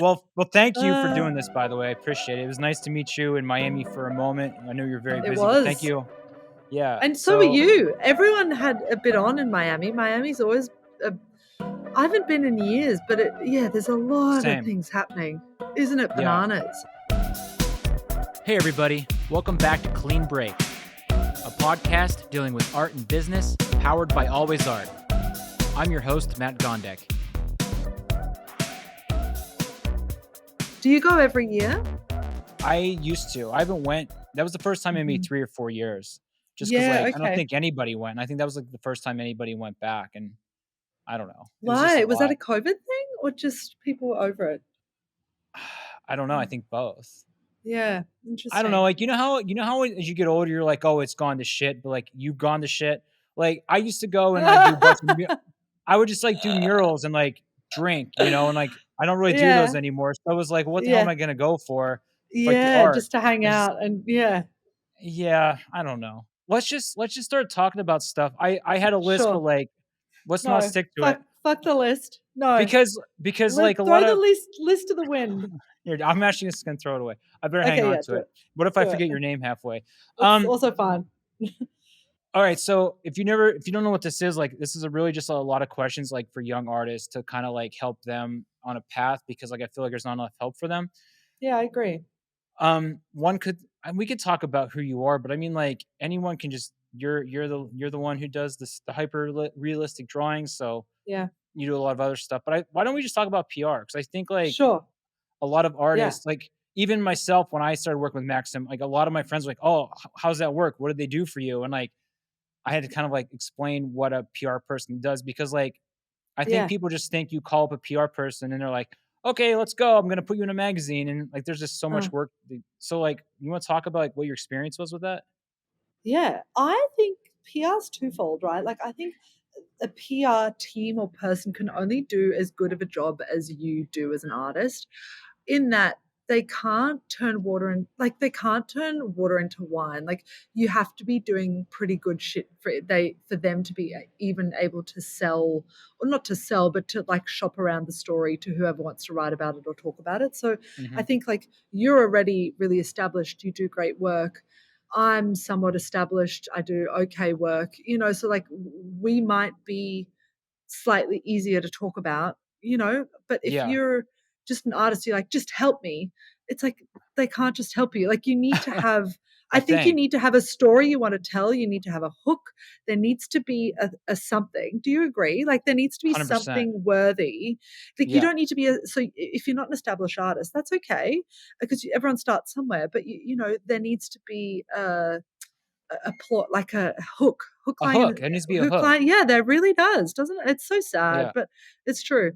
Well, thank you for doing this, by the way. I appreciate it. It was nice to meet you in Miami for a moment. I know you're very It busy, but thank was. you. Yeah. And so are So you. Everyone had a bit on in Miami. Miami's always. I haven't been in years, but there's a lot of same. things happening. Isn't it Yeah. bananas? Hey, everybody. Welcome back to Clean Break, a podcast dealing with art and business powered by Always Art. I'm your host, Matt Gondek. Do you go every year? I used to. I haven't went. That was the first time in maybe 3 or 4 years. Just because, Yeah, I don't okay. think anybody went. I think that was like the first time anybody went back, and I don't know. It was just a Why? Was that lot. a COVID thing or just people were over it? I don't know. I think both. Yeah, I don't know. interesting. Like you know how as you get older, you're like, oh, it's gone to shit. But like you've gone to shit. Like I used to go and like do a bunch of. I would just like do murals and like drink, and like I don't really do those Yeah, anymore. So I was like, what the hell am yeah, I gonna go for? Like the yeah, art. just to hang Is out and yeah, Yeah, I don't know. Let's just start talking about stuff. I had a list, but sure. like let's not No, stick to it fuck the list. No, because like a throw lot the of list to the wind. here, I'm actually just gonna throw it away. I better hang Okay, on yeah, to do it. it, What if I do it. forget your name halfway? It's Um, also fine. all right. So if you don't know what this is, like this is a really just a lot of questions like for young artists to kind of like help them on a path because like I feel like there's not enough help for them. Yeah, I agree. One could and we could talk about who you are, but I mean like anyone can just you're the one who does the hyper realistic drawings, so Yeah, you do a lot of other stuff. But why don't we just talk about PR? Because I think like sure. a lot of Yeah. artists, like even myself, when I started working with Maxim, like a lot of my friends were like, "Oh, how's that work? What did they do for you?" And like I had to kind of like explain what a PR person does because like I think Yeah. people just think you call up a PR person and they're like, "Okay, let's go. I'm gonna put you in a magazine." And like there's just so Uh, much work. So like you want to talk about like what your experience was with that? yeah. I think PR's twofold, right? Like I think a PR team or person can only do as good of a job as you do as an artist, in that they can't turn water into wine. Like you have to be doing pretty good shit for them to be even able to sell, or not to sell, but to like shop around the story to whoever wants to write about it or talk about it. So I Hmm. think like you're already really established, you do great work. I'm somewhat established, I do okay work, so like we might be slightly easier to talk about, but if Yeah, you're just an artist, you're like, just help me. It's like they can't just help you. Like you need to have, I I think you think need to have a story you want to tell. You need to have a hook. There needs to be a something. Do you agree? Like there needs to be 100%. something worthy. Like you Yeah, don't need to be so if you're not an established artist, that's okay because everyone starts somewhere. But there needs to be a plot, like a hook a line hook. and There needs to be a hook hook. line. Yeah, there really does, doesn't it? It's so sad, Yeah. but it's true.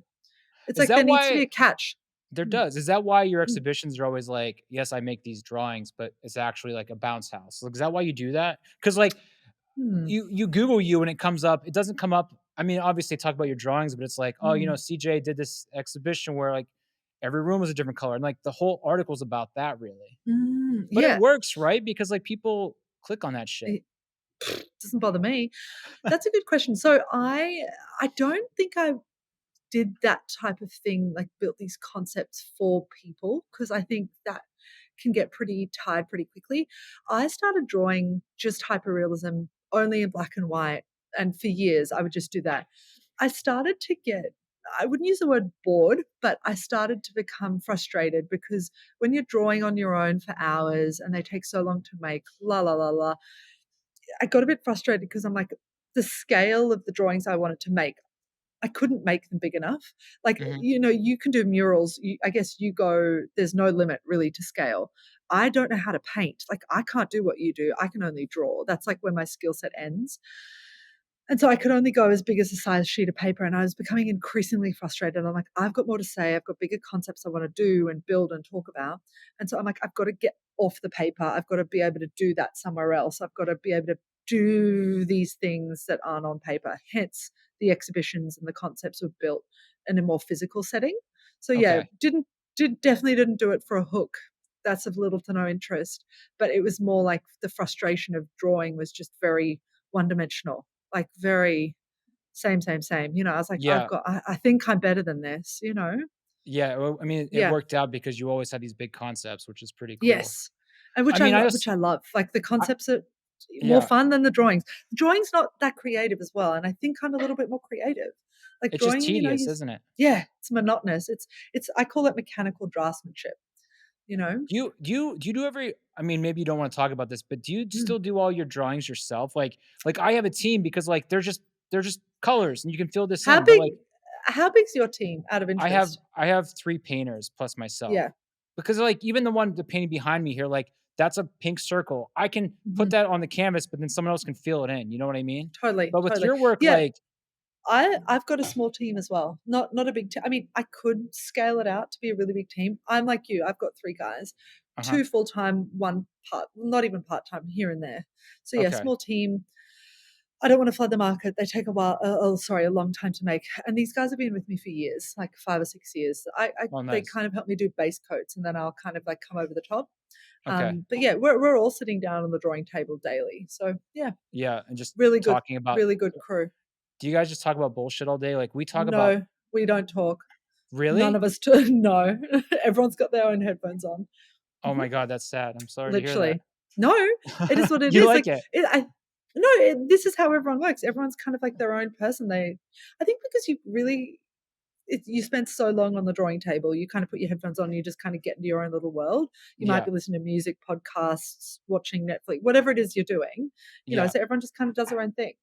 It's Is like there that needs to be why a catch. there Mm, does? Is that why your mm, exhibitions are always like, yes, I make these drawings, but it's actually like a bounce house? Like, is that why you do that? Because like mm, you Google you and it comes up. It doesn't come up. I mean, obviously talk about your drawings, but it's like, oh, mm, CJ did this exhibition where like every room was a different color, and like the whole article's about that really. But it yeah, works, right? Because like people click on that shit. it doesn't bother me. That's a good question. So I don't think I did that type of thing, like built these concepts for people, because I think that can get pretty tired pretty quickly. I started drawing just hyperrealism only in black and white. And for years, I would just do that. I started to get, I wouldn't use the word bored, but I started to become frustrated because when you're drawing on your own for hours and they take so long to make, la, la, la, la, I got a bit frustrated because I'm like, the scale of the drawings I wanted to make, I couldn't make them big enough. Like, Hmm. you can do murals. I guess you go, there's no limit really to scale. I don't know how to paint. Like, I can't do what you do. I can only draw. That's like where my skill set ends. And so I could only go as big as a size sheet of paper. And I was becoming increasingly frustrated. I'm like, I've got more to say. I've got bigger concepts I want to do and build and talk about. And so I'm like, I've got to get off the paper. I've got to be able to do that somewhere else. I've got to be able to do these things that aren't on paper. Hence, the exhibitions and the concepts were built in a more physical setting. So yeah, Okay. definitely didn't do it for a hook. That's of little to no interest. But it was more like the frustration of drawing was just very one dimensional, like very same, same, same. I was like, Yeah. I think I'm better than this. Yeah, well, I mean, it Yeah. worked out because you always had these big concepts, which is pretty cool. Yes. And I mean, I which just I love. Like, the I concepts are more yeah, fun than the drawings. The drawing's not that creative as well, and I think I'm a little bit more creative. Like, it's just drawing, tedious, you isn't it? yeah, it's monotonous. It's I call it mechanical draftsmanship, you know? Do you do every I mean, maybe you don't wanna talk about this, but do you Mm. still do all your drawings yourself? Like, I have a team because, like, they're just colors, and you can fill this How in, but, big like, how big's your team out of I have interest? I have 3 painters plus myself. Yeah. Because, like, even the painting behind me here, like, that's a pink circle. I can put Mhm. that on the canvas, but then someone else can fill it in, you know what I mean? Totally, But with totally. your work, Yeah, like I've got a small team as well. Not a big I mean, I could scale it out to be a really big team. I'm like you, I've got 3 guys, uh-huh, 2 full-time, 1 not even part-time, here and there. So, yeah, okay. small team. I don't wanna flood the market. They take a while sorry, a long time to make, and these guys have been with me for years, like 5 or 6 years. Oh, They nice. kind of help me do base coats, and then I'll kind of, like, come over the top. Okay. But yeah, we're all sitting down on the drawing table daily. So, yeah, Yeah, and just really good talking about really good crew. do you guys just talk about bullshit all day? Like, we talk about No, we don't talk. None really? of us do. No. Everyone's got their own headphones on. Oh Mhm. my god, that's sad. I'm sorry to hear that. Literally. No, it is what it You is. like Like, it? it I no, this is how everyone works. Everyone's kind of like their own person. I think because you spend so long on the drawing table, you kind of put your headphones on, and you just kind of get into your own little world. You might Yeah, be listening to music, podcasts, watching Netflix, whatever it is you're doing, yeah. so everyone just kind of does their own thing.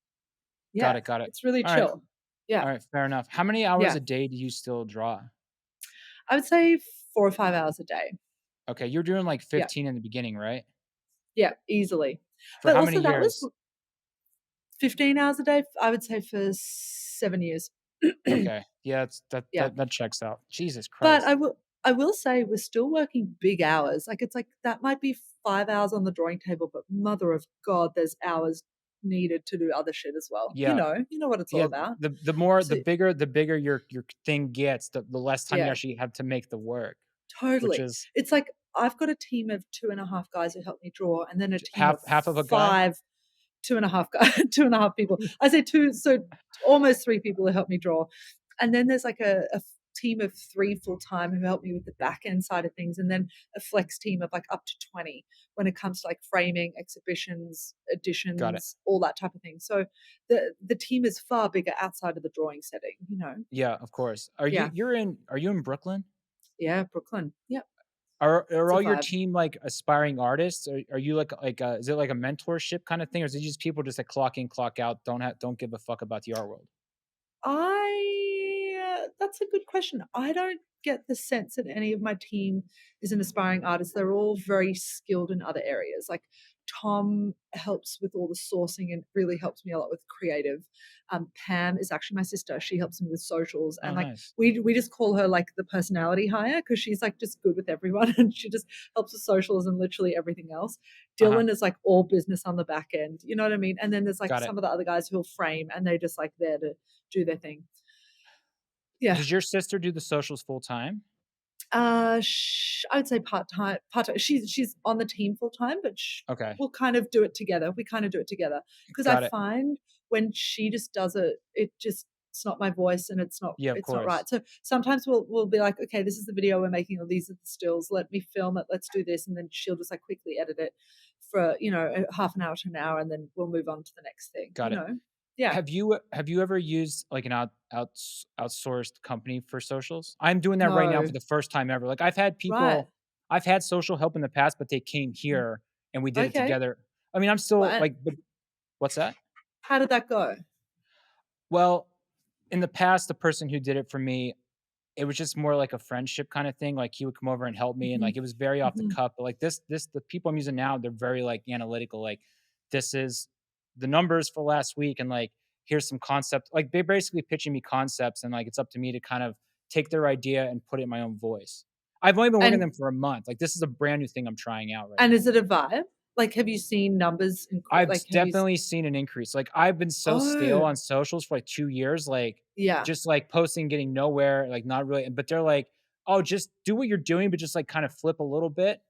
Got Yeah, it, got it. it's really Alright, chill. Yeah, alright, fair enough. How many hours yeah. a day do you still draw? I would say 4 or 5 hours a day. Okay, you're doing, like, Yeah, 15 in the beginning, right? yeah, easily. For But how many also that was years? 15 hours a day, I would say, for 7 years. Okay. Yeah, it's Yeah. that checks out. Jesus But Christ. I will say we're still working big hours. Like, it's like that might be 5 hours on the drawing table, but mother of God, there's hours needed to do other shit as well. Yeah. You know what it's all Yeah, about. the So bigger your thing gets, the less time you yeah, actually have to make the work, which totally. is It's like I've got a team of 2.5 guys who help me draw, and then a team of half of a guy? 5 2.5 guys, 2.5 people. I say 2, so almost 3 people who help me draw. And then there's like a team of 3 full-time who help me with the back end side of things, and then a flex team of like up to 20 when it comes to like framing, exhibitions, Got it. editions, all that type of thing. So the team is far bigger outside of the drawing setting. Yeah, of course. Yeah. Are you in Brooklyn? Yeah, Brooklyn. Yep. Are It's a all your vibe. team, like, aspiring artists? Are you like a is it like a mentorship kinda thing, or is it just people just, like, clock in, clock out, don't give a fuck about the art world? That's a good question. I don't get the sense that any of my team is an aspiring artist. They're all very skilled in other areas. Like, Tom helps with all the sourcing and really helps me a lot with creative. Pam is actually my sister. She helps me with socials, Oh, and like nice. we just call her like the personality hire because she's like just good with everyone, and she just helps with socials and literally everything else. Uh-huh. Dylan is like all business on the back end. You know what I mean? And then there's like Got it. some of the other guys who'll frame, and they're just like there to do their thing. Yeah. Does your sister do the socials full time? I would say part-time. She's on the team full-time, but Okay. we'll kind of do it together. We kinda do it together because I Got it. find when she just does it, it's not my voice, and Yeah, of it's not course. right. So sometimes we'll be like, "Okay, this is the video we're making, or these are the stills. Let me film it. Let's do this," and then she'll just, like, quickly edit it for, a half an hour to an hour, and then we'll move on to the next thing, Got it. Yeah. Have you ever used, like, an outsourced company for socials? I'm doing that right now No. for the first time ever. Like, Right. I've had social help in the past, but they came Mm. here and we did it Okay. together. I mean, I'm still Well, like but what's that? how did that go? Well, in the past, the person who did it for me, it was just more like a friendship kinda thing, like, he would come over and help me, and, Mhm. like, it was very off the Mhm. cuff, but, like, this the people I'm using now, they're very, like, analytical, like, "This is the numbers for last week, and, like, here's some concept" like, they're basically pitching me concepts, and, like, it's up to me to kind of take their idea and put it in my own voice. I've only been working with And them for a month, like, this is a brand new thing I'm trying out right And now. is it a vibe? Like, have you seen numbers I've like, have you s definitely seen an increase. Like, I've been so stale Oh, on socials for, like, 2 years, like, yeah. just, like, posting, getting nowhere, like, not really but they're like, "Oh, just do what you're doing, but just, like, kind of flip a little bit,"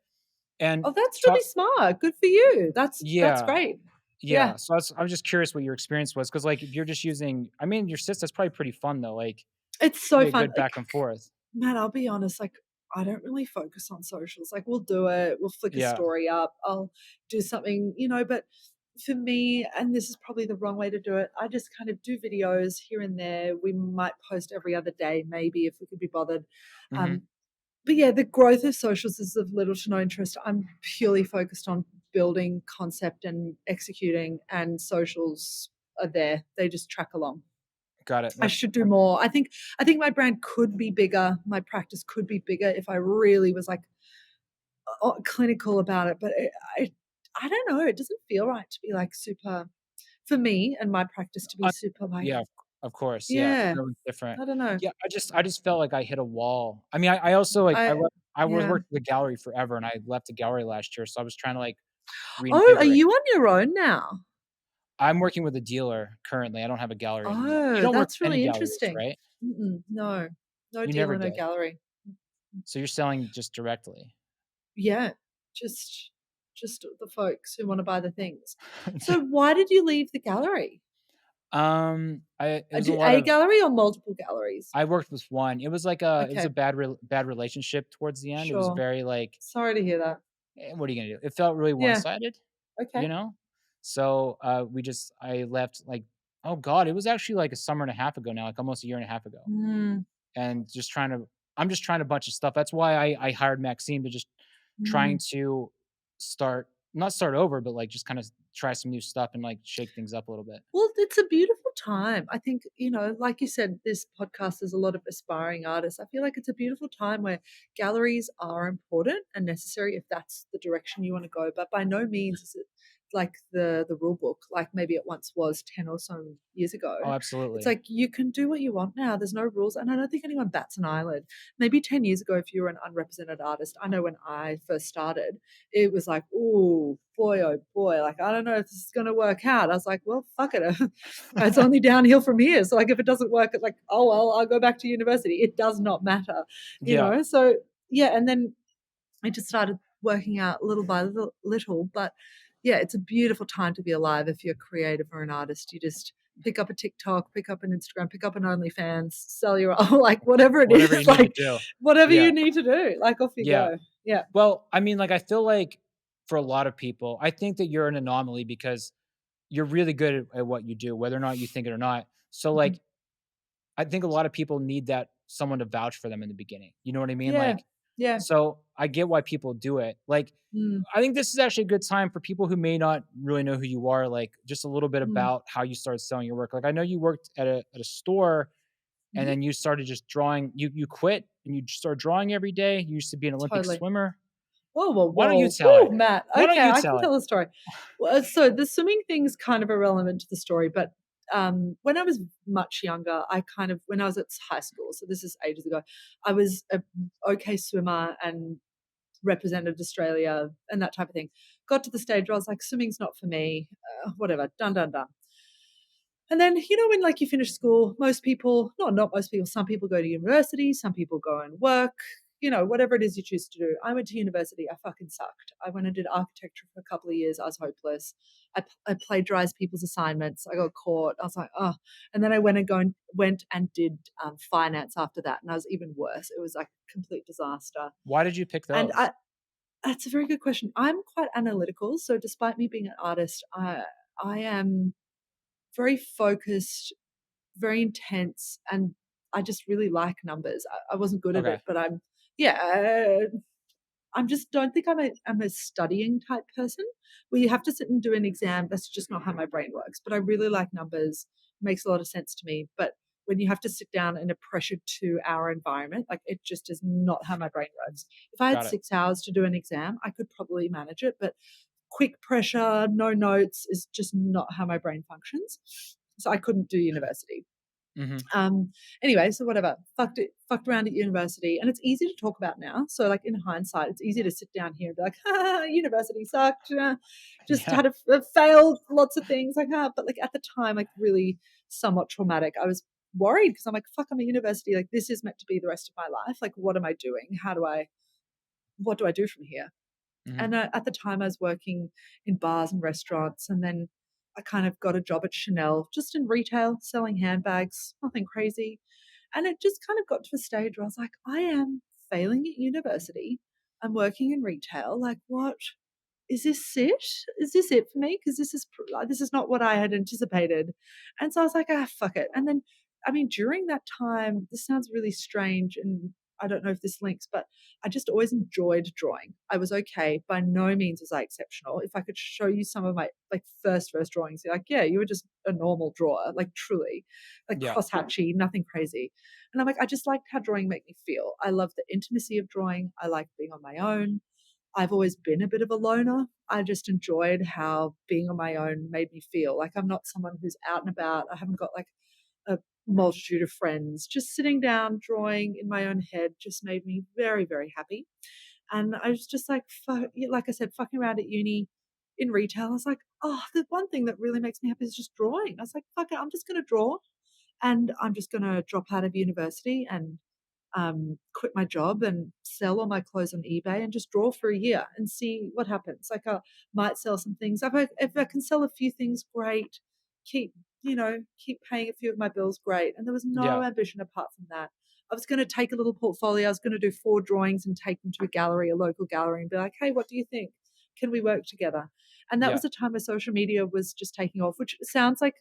and Oh, that's really talk smart. Good for you. That's Yeah, great. yeah. Yeah. So I was just curious what your experience was, because like, if you're just using I mean, your sister's probably pretty fun though, like, It's could so be a fun. good Like, back and forth. Man, I'll be honest, like, I don't really focus on socials. Like, we'll do it, we'll flick a Yeah. story up, I'll do something, but for me, and this is probably the wrong way to do it, I just kind of do videos here and there. We might post every other day, maybe if we could be bothered. Mhm. Um, but yeah, the growth of socials is of little to no interest. I'm purely focused on building concept and executing, and socials are there. They just track along. Got it. I That's should do more. I think my brand could be bigger. My practice could be bigger if I really was like clinical about it. But I don't know. It doesn't feel right to be like super for me and my practice to be uh, super like yeah, of course, yeah, yeah. everyone's different. I don't know. Yeah, I just felt like I hit a wall. I mean, I also, like, I I was yeah. working at the gallery forever, and I left the gallery last year, so I was trying to, like, Oh, are reinvigorate. you on your own now? I'm working with a dealer currently, I don't have a gallery anymore. You Oh, don't work that's with any really galleries, interesting. right? No, no You deal never in a did. gallery. So you're selling just directly. Yeah, just just the folks who want to buy the things. So why did you leave the gallery? It was a lot A of gallery or multiple galleries? I worked with one. It was a Okay, bad relationship towards the end. It was sure. very, like, Sorry to hear that. what are you gonna do? It felt really Yeah, one-sided, you okay. know? So, I left, like, oh god, it was actually, like, a summer and a half ago now, like, almost a year and a half ago, Mm, and I'm just trying a bunch of stuff. That's why I hired Maxime to just trying mm. to not start over, but, like, just kinda try some new stuff and, like, shake things up a little bit. Well, it's a beautiful time. I think, like you said, this podcast is a lot of aspiring artists. I feel like it's a beautiful time where galleries are important and necessary if that's the direction you want to go. But by no means is it like the rule book, like maybe it once was 10 or so years ago. Oh, It's absolutely. like you can do what you want now. There's no rules. And I don't think anyone bats an eyelid. Maybe 10 years ago, if you were an unrepresented artist, I know when I first started, it was like, oh boy, like I don't know if this is gonna work out. I was like, well, fuck it. It's only downhill from here. So like if it doesn't work, it's like, oh well, I'll go back to university. It does not matter, you Yeah. know? So yeah, and then I just started working out little by little. But yeah, it's a beautiful time to be alive if you're creative or an artist. You just pick up a TikTok, pick up an Instagram, pick up an OnlyFans, sell your like whatever it Whatever you is, need to like do. whatever Yeah. you need to do, like off you Yeah. go. Yeah. Well, I mean, like, I feel like for a lot of people, I think that you're an anomaly because you're really good at what you do, whether or not you think it or not. So, Mhm. like, I think a lot of people need that someone to vouch for them in the beginning. You know what I mean? Yeah. Like, Yeah. so I get why people do it. Like, Mm, I think this is actually a good time for people who may not really know who you are, like, just a little bit mm. about how you started selling your work. Like, I know you worked at a store and Mhm. then you started just drawing. You quit and you just started drawing every day. You used to be an Olympic Totally. swimmer. Whoa, whoa, Why don't you whoa. tell Woo, it? Matt. Why don't Okay, you I tell can it? tell a story. Well, so the swimming thing's kind of irrelevant to the story, but when I was much younger, when I was at high school, so this is ages ago, I was a okay swimmer and represented Australia and that type of thing. Got to the stage where I was like, swimming's not for me. Whatever, done, done, done. And then, when like you finish school, most people, not most people, some people go to university, some people go and work, whatever it is you choose to do. I went to university. I fucking sucked. I went and did architecture for a couple of years. I was hopeless. I plagiarized people's assignments. I got caught. I was like, oh. And then I went and did finance after that. And I was even worse. It was like a complete disaster. Why did you pick And those? that's a very good question. I'm quite analytical. So despite me being an artist, I am very focused, very intense, and I just really like numbers. I wasn't good at Okay. it, but yeah, I'm just don't think I'm a studying type person where you have to sit and do an exam. That's just not how my brain works. But I really like numbers. Makes a lot of sense to me. But when you have to sit down in a pressured 2 hour environment, like it just is not how my brain works. If I had Got it. 6 hours to do an exam, I could probably manage it. But quick pressure, no notes is just not how my brain functions. So I couldn't do university. Mhm. Um, anyway, so whatever, fucked around at university, and it's easy to talk about now. So, like in hindsight, it's easy to sit down here and be like, university sucked. Just Yeah. had failed lots of things, like, but like at the time, like really somewhat traumatic. I was worried because I'm like, fuck, I'm at university. Like, this is meant to be the rest of my life. Like, what am I doing? What do I do from here? Mhm. And at the time, I was working in bars and restaurants, and then I kind of got a job at Chanel, just in retail, selling handbags, nothing crazy. And it just kind of got to a stage where I was like, I am failing at university. I'm working in retail. Like, what? Is this it? Is this it for me? Because this is not what I had anticipated. And so I was like, fuck it. And then, I mean, during that time, this sounds really strange, and I don't know if this links, but I just always enjoyed drawing. I was okay. By no means was I exceptional. If I could show you some of my like first drawings, you're like, yeah, you were just a normal drawer, like truly, like Yeah. crosshatchy, nothing crazy. And I'm like, I just liked how drawing made me feel. I love the intimacy of drawing. I like being on my own. I've always been a bit of a loner. I just enjoyed how being on my own made me feel. Like I'm not someone who's out and about. I haven't got like a multitude of friends. Just sitting down, drawing in my own head just made me very, very happy. And I was just like, like I said, fucking around at uni in retail. I was like, oh, the one thing that really makes me happy is just drawing. I was like, fuck it, I'm just going to draw and I'm just going to drop out of university and quit my job and sell all my clothes on eBay and just draw for a year and see what happens. Like I might sell some things. If I can sell a few things, great. Keep, keep paying a few of my bills, great. And there was no Yeah. ambition apart from that. I was going to take a little portfolio. I was going to do 4 drawings and take them to a gallery, a local gallery, and be like, hey, what do you think? Can we work together? And that Yeah. was a time where social media was just taking off, which sounds like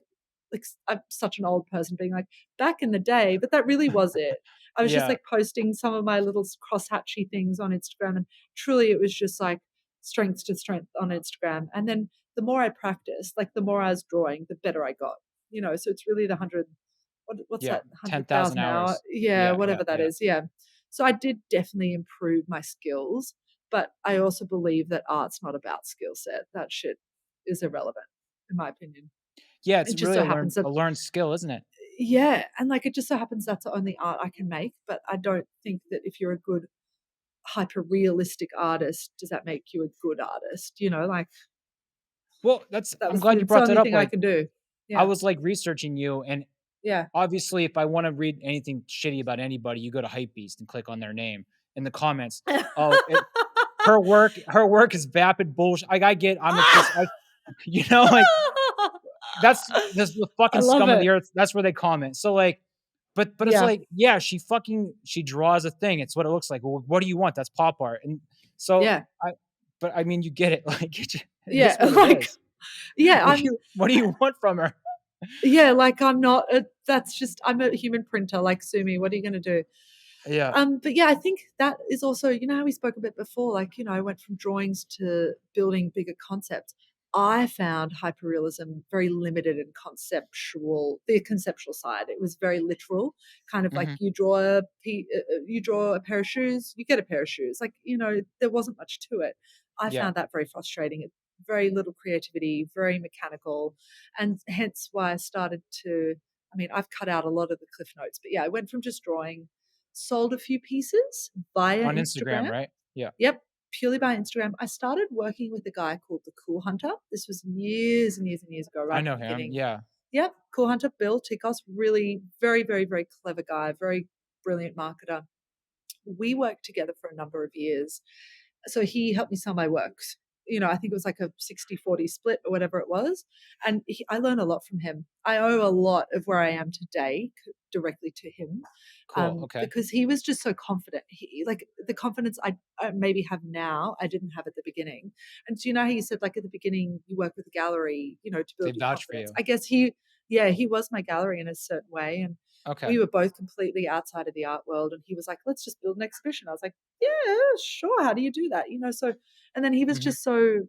I'm such an old person being like back in the day, but that really was it. I was just Yeah. like posting some of my little crosshatchy things on Instagram, and truly it was just like strength to strength on Instagram. And then the more I practiced, like the more I was drawing, the better I got. So it's really the hundred. What's Yeah. that? 10,000 100,000 hour? hours. Yeah, Yeah. Yeah. whatever that Yeah. is. Yeah. So I did definitely improve my skills, but I also believe that art's not about skill set. That shit is irrelevant, in my opinion. Yeah. It's It just really so happens that a learned skill, isn't it? yeah, and like it just so happens that's the only art I can make. But I don't think that if you're a good hyper realistic artist, does that make you a good artist? Like Well, I'm glad you it's the brought that only up. thing I Like can do. I Yeah. was like researching you, and Yeah. obviously if I want to read anything shitty about anybody, you go to Hypebeast and click on their name in the comments. Oh, her work is vapid bullshit. Like I get I'm a piece I like that's the I fucking love scum of it. the earth. That's where they comment. So like but it's Yeah. like, yeah, she draws a thing. It's what it looks like. Well, what do you want? That's pop art. And so Yeah. I but I mean, you get it. Like it is Yeah. what it Like, is. yeah, What do you want from her? yeah, like I'm not that's just I'm a human printer, like sue me. What are you gonna do? Yeah. But yeah, I think that is also, how we spoke a bit before, like, I went from drawings to building bigger concepts. I found hyperrealism very limited in the conceptual side. It was very literal, kind of like Mhm. you draw a pair of shoes, you get a pair of shoes. Like, there wasn't much to it. I Yeah. found that very frustrating. Very little creativity, very mechanical, and hence why I started to. I mean, I've cut out a lot of the cliff notes, but yeah, I went from just drawing, sold a few pieces via On Instagram, Instagram. right? Yeah. Yep, purely by Instagram. I started working with a guy called the Cool Hunter. This was years and years and years ago, I right at know the him. beginning. Yeah. Yep, Cool Hunter, Bill Tikos, really very, very, very clever guy, very brilliant marketer. We worked together for a number of years. So he helped me sell my works. I think it was like a 60-40 split or whatever it was. And I learned a lot from him. I owe a lot of where I am today directly to him, Cool. Okay. because he was just so confident. Like the confidence I maybe have now, I didn't have at the beginning. And so, how you said, like at the beginning, you work with a gallery, to They build your vouch for confidence. you. I guess he was my gallery in a certain way. And we Okay. were both completely outside of the art world. And he was like, let's just build an exhibition. I was like, yeah, sure. How do you do that? So, and then he was Mhm. just so,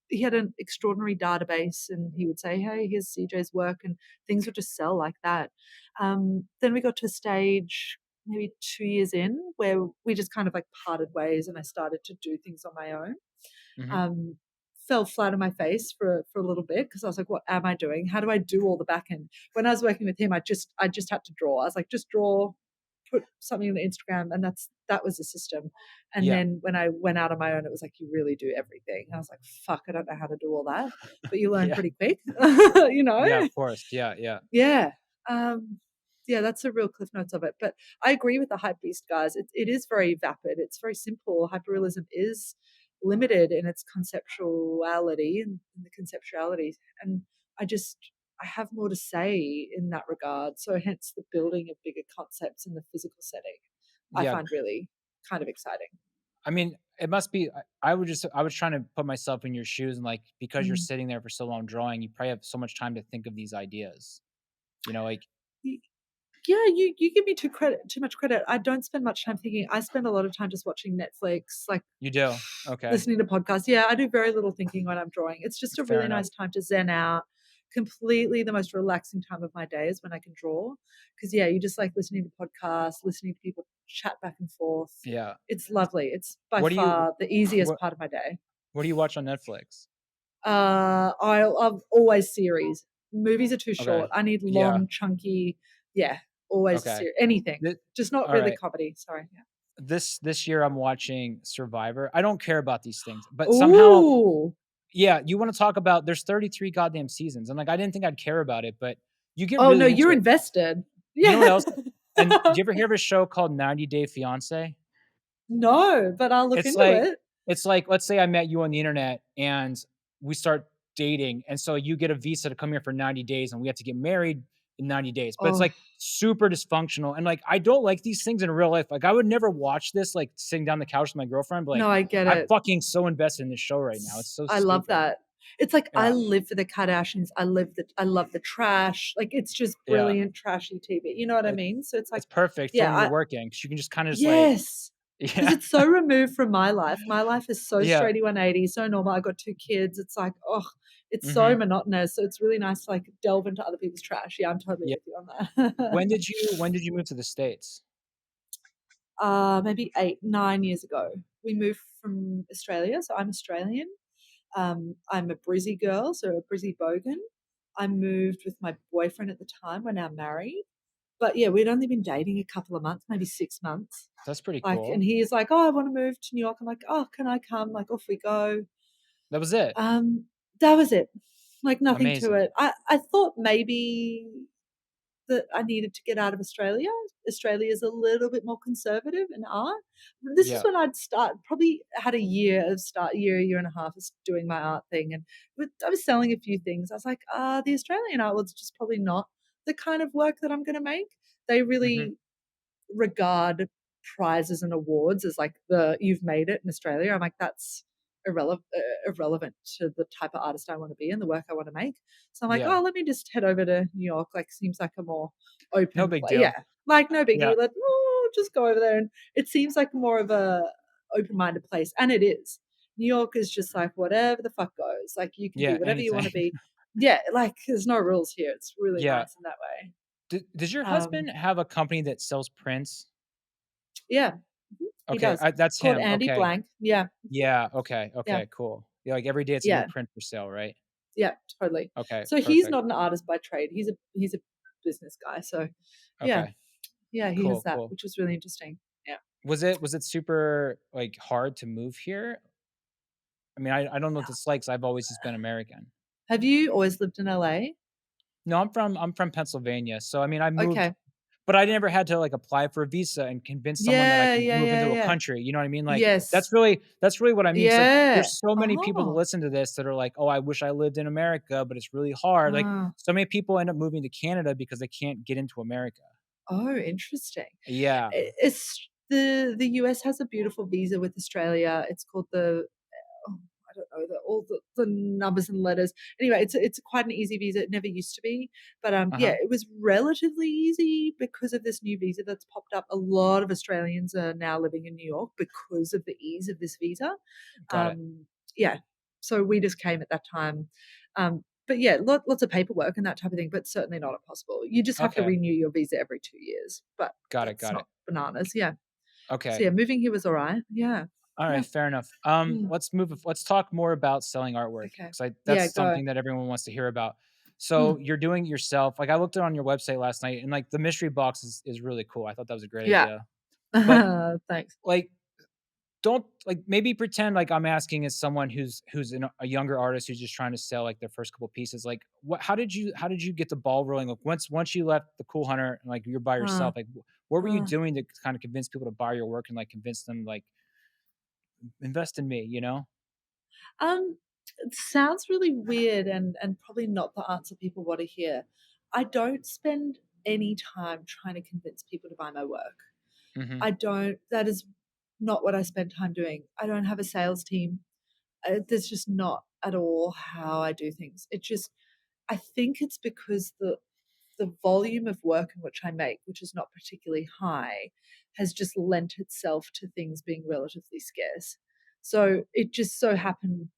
he had an extraordinary database and he would say, hey, here's CJ's work, and things would just sell like that. Then we got to a stage maybe 2 years in where we just kind of like parted ways and I started to do things on my own. Mhm. Um, Fell flat on my face for a little bit because I was like, what am I doing? How do I do all the back end? When I was working with him, I just had to draw. I was like, just draw, put something on Instagram, and that was the system. And Yeah. then when I went out on my own, it was like you really do everything. And I was like, fuck, I don't know how to do all that, but you learn Yeah. pretty quick, you know. Yeah, of course. Yeah, yeah. Yeah. Um, yeah, that's the real cliff notes of it. But I agree with the hype beast guys. It is very vapid. It's very simple. Hyperrealism is limited in its conceptuality and the conceptuality. And I just I have more to say in that regard. So hence the building of bigger concepts in the physical setting, I Yeah, find really kind of exciting. I mean, it must be I was trying to put myself in your shoes and, like, because you're Mm. sitting there for so long drawing, you probably have so much time to think of these ideas, like Y- Yeah, you give me too much credit. I don't spend much time thinking. I spend a lot of time just watching Netflix, like you do? Okay, listening to podcasts. Yeah, I do very little thinking when I'm drawing. It's just a fair really enough. nice time to zen out. Completely the most relaxing time of my day is when I can draw. Because yeah, you just like listening to podcasts, listening to people chat back and forth. Yeah. It's lovely. It's by What do you far the easiest what part of my day. what do you watch on Netflix? I've always series. Movies are too Okay. short. I need Yeah, long, chunky. Yeah, always okay. anything. Thi Just not really Alright. comedy. Sorry. Yeah. This year I'm watching Survivor. I don't care about these things, but somehow Ooh. yeah, you wanna talk about there's 33 goddamn seasons, and, like, I didn't think I'd care about it, but you get Oh no, really into you're it. invested. You know what Yeah. else? And did you ever hear of a show called 90 Day Fiancé? No, but I'll look It's into like it. it's like, let's say I met you on the internet and we start dating, and so you get a visa to come here for 90 days, and we have to get married in 90 days, but it's, Oh, like, super dysfunctional, and, like, I don't like these things in real life, like, I would never watch this, like, sitting down the couch with my girlfriend, but, like, no, I get I'm it. fucking so invested in this show right now, it's so I love stupid. that. It's like I Yeah, live for the Kardashians. I love the trash. Like it's just yeah, brilliant trashy TV. You know what I it mean? So it's like, it's perfect for yeah, when you're I working because you can just kinda just, like yes. Because yeah, it's so removed from my life. My life is so yeah, straighty 180, so normal. I got 2 kids. It's like, oh, it's so mhm, monotonous. So it's really nice to like delve into other people's trash. Yeah, I'm totally yeah. with you on that. When did you move to the States? Maybe 8, 9 years ago. We moved from Australia. So I'm Australian. I'm a Brizzy girl, so a Brizzy bogan. I moved with my boyfriend at the time. We're now married. But yeah, we'd only been dating a couple of months, maybe 6 months. That's pretty Like, and cool. he's like, "Oh, I want to move to New York." I'm like, "Oh, can I come?" Like, off we go. That was it. Um, that was it. Like nothing to Amazing. it. I thought maybe that I needed to get out of Australia. Australia is a little bit more conservative in art. This is Yeah, when I'd start, probably had a year and a half of doing my art thing. And I was selling a few things. I was like, the Australian art was just probably not the kind of work that I'm going to make. They mhm, really regard prizes and awards as like the you've made it in Australia. I'm like, that's irrelevant to the type of artist I want to be and the work I want to make. So I'm like, yeah. oh, let me just head over to New York. Like, seems like a more No open big place. deal. Yeah, like no Yeah, biggie. Let just go over there, and it seems like more of a open-minded place, and it is. New York is just like whatever the fuck goes. Like you can be yeah, whatever you want to anything. be. Yeah, like there's no rules here. It's really Yeah. nice in that way. Does your Um, husband have a company that sells prints? yeah, he Okay, does. that's It's called him, Andy okay. Blank. Yeah, Yeah, okay, yeah, okay, cool. Yeah, like, every day it's a new yeah. print for sale, right? Yeah, totally. Okay, So he's perfect. not an artist by trade. He's a business guy. So yeah, Okay, yeah, he has cool, that, cool. which was really interesting. Yeah. Was it super, like, hard to move here? I mean, I don't know what it's like 'cause I've always just been American. Have you always lived in LA? No, I'm from Pennsylvania, so, I mean, I moved Okay. but I never had to, like, apply for a visa and convince someone that I Yeah, could yeah, move yeah, into a yeah. country, you know what I mean? Like, that's Yes. really that's really what I mean. It's like, Yeah. there's so many people that Oh. listen to this that are like, "Oh, I wish I lived in America, but it's really hard." Like, Ah. so many people end up moving to Canada because they can't get into America. Oh, interesting. Yeah. It's the US has a beautiful visa with Australia. It's called the oh, I don't know all the numbers and letters. Anyway, it's quite an easy visa. It never used to be, but yeah, Uh-huh. it was relatively easy because of this new visa that's popped up. A lot of Australians are now living in New York because of the ease of this visa. Got it. Yeah, so we just came at that time. But yeah, lots of paperwork and that type of thing, but certainly not impossible. You just have to Okay. renew your visa every 2 years, but Got it, that's got it. not bananas. Yeah. So Okay. yeah, moving here was all right. Yeah. Yeah. Alright, fair enough. Mm. Let's talk more about selling artwork Okay. 'cause Yeah, that's go. something that everyone wants to hear about. So, Mm. you're doing it yourself. Like, I looked it on your website last night, and, like, the mystery box is really cool. I thought that was a great Yeah. idea. But, Thanks. like, don't like, maybe pretend like I'm asking as someone who's a younger artist who's just trying to sell, like, their first couple pieces. Like, what how did you get the ball rolling? Like, once you left the Cool Hunter and, like, you're by Uh, yourself, like, what were you uh, doing to kinda convince people to buy your work and, like, convince them, like, "Invest in me," you know? um, it sounds really weird and probably not the answer people want to hear. I don't spend any time trying to convince people to buy my work. Mhm. I don't, that is not what I spend time doing. I don't have a sales team. That's just not at all how I do things. It just, I think it's because the volume of work in which I make, which is not particularly high, has just lent itself to things being relatively scarce. So it just so happened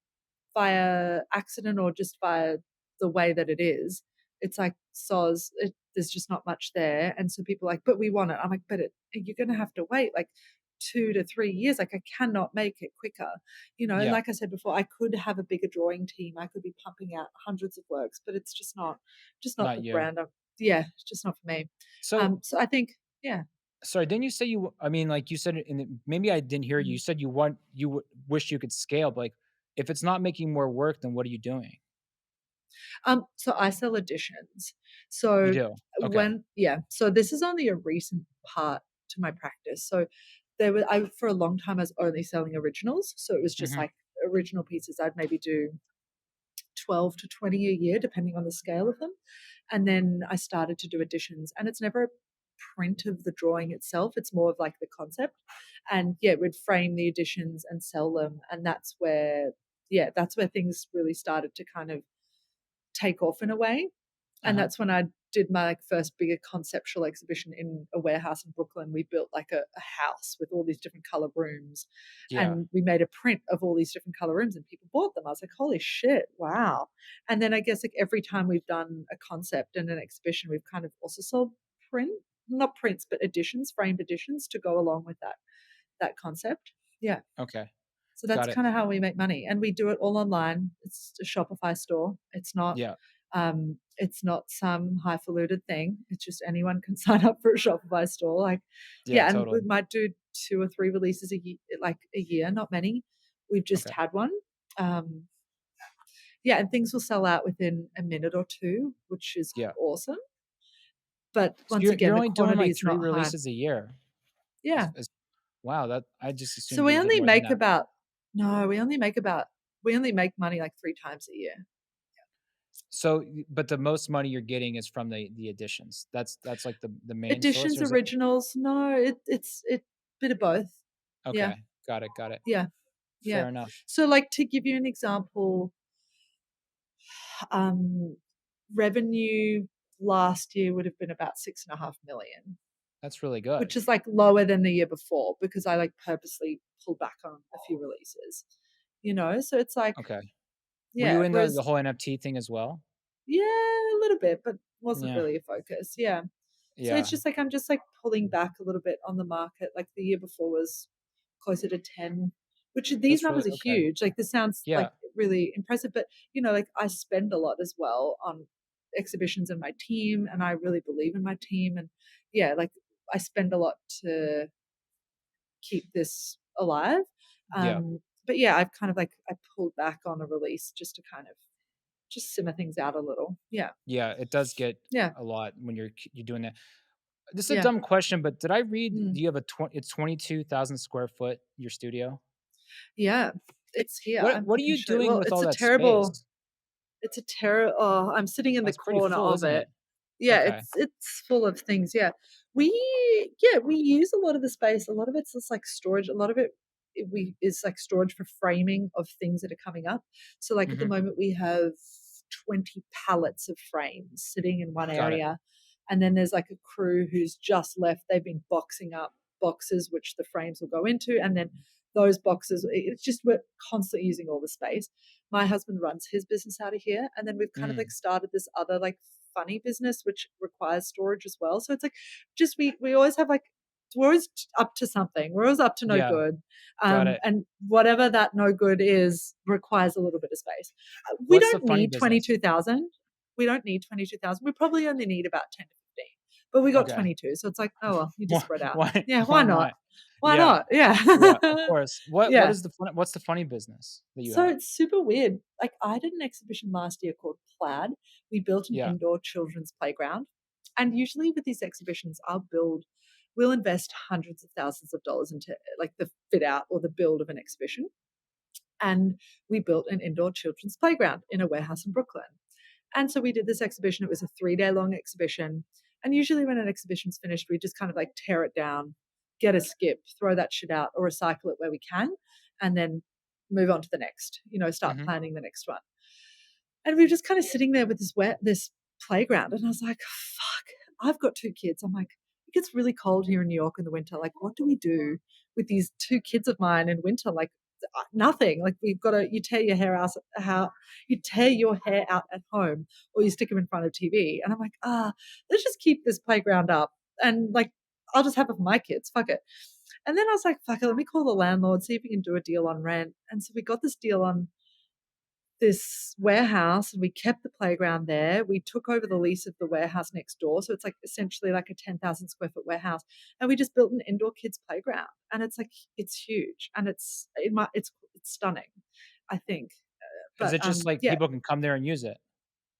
via accident or just via the way that it is. It's like soz, there's just not much there. And so people are like, but we want it. I'm like, but you're going to have to wait like 2 to 3 years. Like I cannot make it quicker, And Yeah, like I said before, I could have a bigger drawing team. I could be pumping out hundreds of works, but it's just not not the you. brand. Yeah, it's just not for me. So, So I think, yeah. sorry, didn't you say I mean, like, you said it in the maybe I didn't hear you. You Mm. said wish you could scale, but, like, if it's not making more work, then what are you doing? So I sell editions. You So do? Okay. so this is only a recent part to my practice. So I for a long time I was only selling originals. So it was just Mhm. like original pieces. I'd maybe do 12 to 20 a year, depending on the scale of them. And then I started to do editions, and it's never a print of the drawing itself. It's more of like the concept. And yeah, we'd frame the editions and sell them. And that's where things really started to kind of take off in a way. And Uh-huh. that's when I did my like first bigger conceptual exhibition in a warehouse in Brooklyn. We built like a house with all these different color rooms, Yeah. and we made a print of all these different color rooms, and people bought them. I was like, holy shit, wow. And then I guess like every time we've done a concept and an exhibition, we've kind of also sold print, not prints, but editions, framed editions to go along with that concept. Yeah. Okay. So that's Got it. kind of how we make money, and we do it all online. It's a Shopify store. Yeah. It's not some highfalutin thing. It's just anyone can sign up for a Shopify store. Like, Yeah, yeah, and we totally. might do 2 or 3 releases a year, not many. We've just Okay. had one. Um, yeah, and things will sell out within a minute or two, which is Yeah. awesome. But So once you're again, the only doing, quantity like, is 3 not high. releases a year. Yeah. Is wow, that I just So assumed you we would get only more than make that. about no, we only make money like 3 times a year. So, but the most money you're getting is from the additions. That's, like, the main source, or Editions, is it? originals, no, it's bit of both. Yeah, Okay. Got it. yeah, yeah. Fair enough. So, like, to give you an example, um, revenue last year would have been about 6.5 million, That's really good. which is, like, lower than the year before because I, like, purposely pulled back on a few releases, So it's like, Okay. Were you yeah, in the whereas whole NFT thing as well? yeah, a little bit, but wasn't Yeah. really a focus, yeah. So it's Yeah. just like I'm just like pulling back a little bit on the market. Like the year before was closer to 10, which these That's really numbers are okay. huge. Like this sounds Yeah. like really impressive, but like I spend a lot as well on exhibitions and my team, and I really believe in my team. And yeah, like I spend a lot to keep this alive. Yeah. But yeah, I've kind of like I pulled back on a release just to kind of just simmer things out a little. Yeah. Yeah, it does get Yeah. a lot when you're doing that. This is a Yeah. dumb question, but did I read Mm. do you have it's 22,000 square foot, your studio? Yeah, it's here. What I are can you show you. doing Well, with all that space? I'm sitting in the That's pretty corner full, of isn't it. it? Yeah, Okay. it's full of things. Yeah. We we use a lot of the space. A lot of it's just like storage. A lot of it we is like storage for framing of things that are coming up. So like at the Mhm. moment we have 20 pallets of frames sitting in one Got it. area. And then there's like a crew who's just left. They've been boxing up boxes which the frames will go into, and then those boxes, it's just we're constantly using all the space. My husband runs his business out of here, and then we've kind of like Mm. started this other like funny business which requires storage as well. So it's like just we always have like we're always up to something. We're always up to no Yeah, good, got it. and whatever that no good is requires a little bit of space. We What's the don't funny need business? 22,000. We don't need 22,000. We probably only need about 10 to 15, but we got Okay. 22. So it's like, oh well, you just Why spread out. why Yeah, why why not? not? Why Yeah, not? Yeah, yeah, of course. yeah. What's the funny business that you So have? it's super weird. Like I did an exhibition last year called Plaid. We built an Yeah. indoor children's playground. And usually with these exhibitions, we'll invest hundreds of thousands of dollars into like the fit out or the build of an exhibition. and we built an indoor children's playground in a warehouse in Brooklyn. And so we did this exhibition. It was a 3-day long exhibition. And usually when an exhibition's finished, we just kind of like tear it down, get a skip, throw that shit out, or recycle it where we can, and then move on to the next, start Mhm. planning the next one. And we were just kind of sitting there with this playground. And I was like, fuck, I've got 2 kids. I'm like, it gets really cold here in New York in the winter. Like, what do we do with these 2 kids of mine in winter? Like, nothing. Like, you tear your hair out, you tear your hair out at home, or you stick them in front of TV. And I'm like, let's just keep this playground up. And like, I'll just have it for my kids. Fuck it. And then I was like, fuck it, let me call the landlord, see if we can do a deal on rent. And so we got this deal on this warehouse, and we kept the playground there. We took over the lease of the warehouse next door. So it's like essentially like a 10,000 square foot warehouse. And we just built an indoor kids playground. And it's like, it's huge, and it's stunning, I think. Is But it just like yeah, people can come there and use it?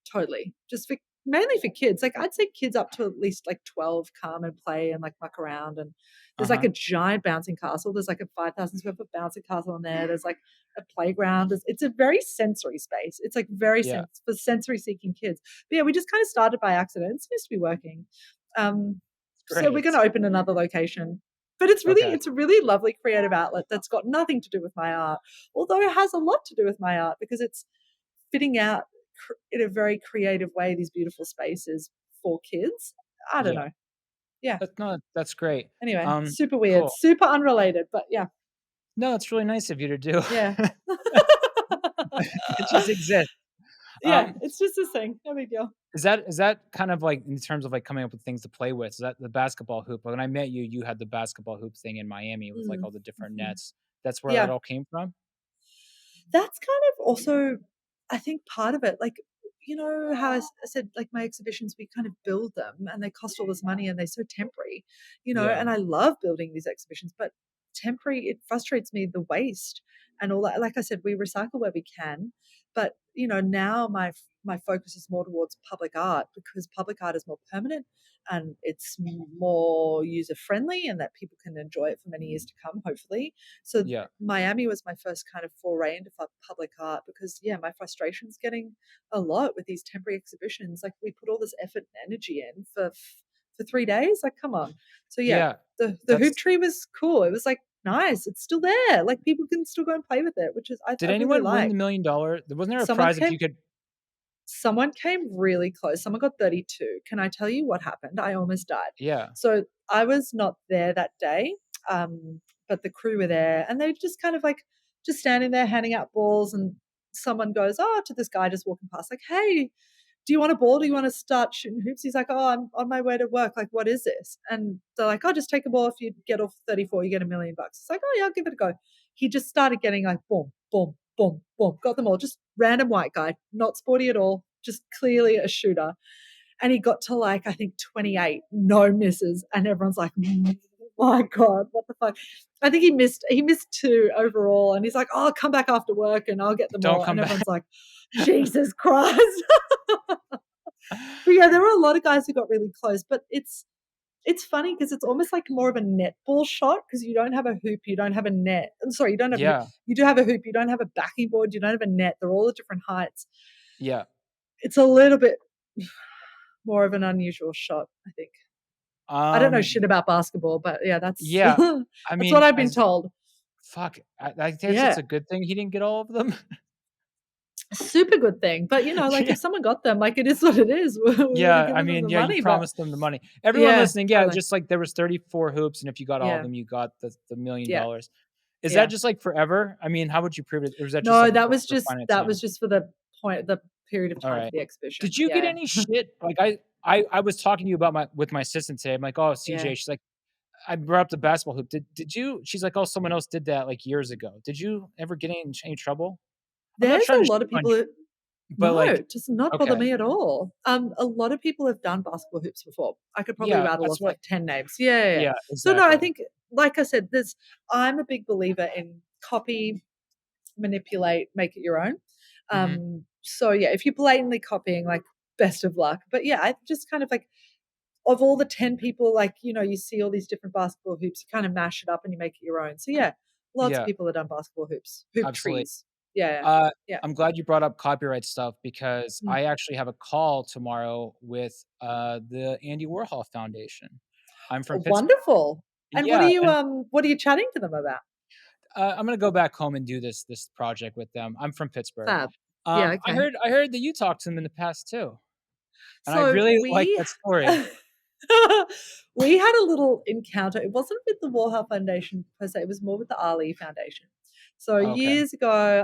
totally. Just for mainly for kids. Like I'd say kids up to at least like 12 come and play and like muck around. And there's like Uh-huh. a giant bouncing castle. There's like a 5,000 square foot bouncing castle in there. There's like a playground. It's a very sensory space. It's like very Yeah. for sensory seeking kids. But yeah, we just kind of started by accident. It seems to be working. So we're going Great. to open another location. But Okay. it's a really lovely creative outlet that's got nothing to do with my art, although it has a lot to do with my art because it's fitting out in a very creative way these beautiful spaces for kids. I don't Yeah. know. Yeah. No, that's great. Anyway, super weird, Cool. super unrelated, but yeah, No, it's really nice of you to do. yeah. It just exists. Yeah, Um, it's just this thing. No big deal. is that kind of like in terms of like coming up with things to play with? Is that the basketball hoop? When I met you, you had the basketball hoop thing in Miami with like Mm. all the different Mhm. nets. That's where that Yeah. all came from? That's kind of also, I think, part of it. Like, how I said, like my exhibitions, we kind of build them and they cost all this money and they're so temporary, Yeah. and I love building these exhibitions, but temporary, it frustrates me, the waste and all that. Like I said, we recycle where we can, but, now my focus is more towards public art because public art is more permanent and it's more user friendly and that people can enjoy it for many years to come, hopefully. So Yeah. Miami was my first kind of foray into public art because, yeah, my frustration's getting a lot with these temporary exhibitions. Like we put all this effort and energy in for 3 days. Like, come on. So yeah, Yeah. the hoop That's tree was cool. It was like nice. It's still there. Like people can still go and play with it, which is Did I really anyone win like. the $1,000,000? Wasn't there a Someone prize if came you could? Someone came really close. Someone got 32. Can I tell you what happened? I almost died. Yeah. So I was not there that day, but the crew were there, and they just kind of like just standing there handing out balls. And someone goes, "Oh," to this guy just walking past, like, "Hey, do you want a ball? Do you want to start shooting hoops?" He's like, "Oh, I'm on my way to work. Like, what is this?" And they're like, "Oh, just take a ball. If you get off 34, you get $1,000,000." It's like, "Oh yeah, I'll give it a go." He just started getting like boom, boom, boom, boom, got them all. Just random white guy, not sporty at all, just clearly a shooter. And he got to like I think 28, no misses, and everyone's like, my God, what the fuck? I think he missed 2 overall, and he's like, "Oh, I'll come back after work and I'll get them Don't all." come And back. everyone's like, Jesus Christ. But yeah, there were a lot of guys who got really close, but it's funny because it's almost like more of a netball shot because you don't have a hoop, you don't have a net. I'm sorry, you don't have a hoop. Yeah. You do have a hoop, you don't have a backing board, you don't have a net. They're all at different heights. Yeah. It's a little bit more of an unusual shot, I think. I don't know Um, shit about basketball, but yeah, that's yeah. I that's what mean, I've been as told. fuck, I guess it's Yeah, a good thing he didn't get all of them. super good thing. But like Yeah. if someone got them, like it is what it is. We would have Yeah, I given them mean, the yeah, you money, but promised them the money. Everyone yeah, listening, yeah, totally. just like there was 34 hoops, and if you got all of Yeah, them, you got the $1,000,000. yeah, Is that yeah. just like forever? I mean, how would you prove it? Or is that just No, like that for was just that financing? was just for the period of All time for right. the exhibition. Did you get Yeah, any shit? Like I was talking to you about my assistant today. I'm like, "Oh, yeah. CJ." She's like, I brought up the basketball hoop. Did you? She's like, "Oh, someone else did that like years ago." Did you ever get any trouble? I'm not There's trying a to lot of shit on people you, who but no, like, it does not bother okay, me at all. A lot of people have done basketball hoops before. I could probably yeah, rattle that's off what. like 10 names. Yeah, yeah, yeah. Yeah, So no, I exactly. think, like I said, I'm a big believer in copy, manipulate, make it your own. Hmm. So yeah, if you're blatantly copying, like best of luck. But yeah, I just kind of like of all the 10 people, like, you see all these different basketball hoops, you kind of mash it up and you make it your own. So yeah, Lots of Yeah, people have done basketball hoops, hoop absolutely. trees. Yeah, Uh, yeah. I'm glad you brought up copyright stuff because Yeah. Mm. I actually have a call tomorrow with, the Andy Warhol Foundation. I'm from Oh, Pittsburgh. wonderful. And Yeah, and, what are you chatting to them about? I'm gonna go back home and do this project with them. I'm from Pittsburgh. Fab. Yeah, I okay. heard that you talked to them in the past too, and I So really like we that story. we had a little encounter. It wasn't with the Warhol Foundation per se, it was more with the Ali Foundation. So Okay. years ago,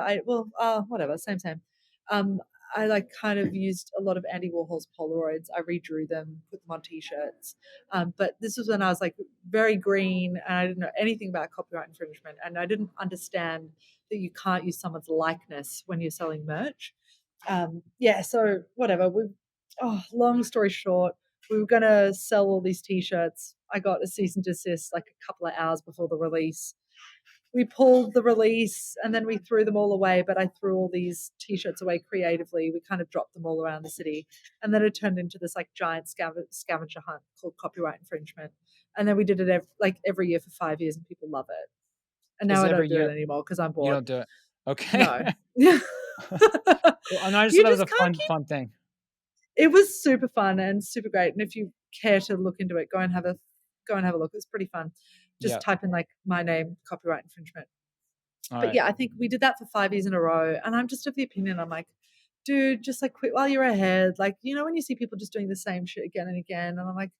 whatever, same. Um, I like kind of used a lot of Andy Warhol's Polaroids. I redrew them, put them on t-shirts. But this was when I was like very green and I didn't know anything about copyright infringement and I didn't understand that you can't use someone's likeness when you're selling merch. Yeah, so whatever. Long story short, we were gonna sell all these t-shirts. I got a cease and desist like a couple of hours before the release. We pulled the release and then we threw them all away, but I threw all these t-shirts away creatively. We kind of dropped them all around the city. And then it turned into this like giant scavenger hunt called copyright infringement. And then we did it every year for 5 years and people love it. And Is now it I every don't do it year? anymore because I'm You bored. don't do it. Okay. No. Yeah. Cool, and I just thought You that was just a can't fun keep fun thing. it was super fun and super great. And if you care to look into it, go and have a look. It's pretty fun. Just Yeah, type in like my name, copyright infringement. But alright. yeah, I think we did that for 5 years in a row. And I'm just of the opinion, I'm like, dude, just like quit while you're ahead. Like, when you see people just doing the same shit again and again, and I'm like,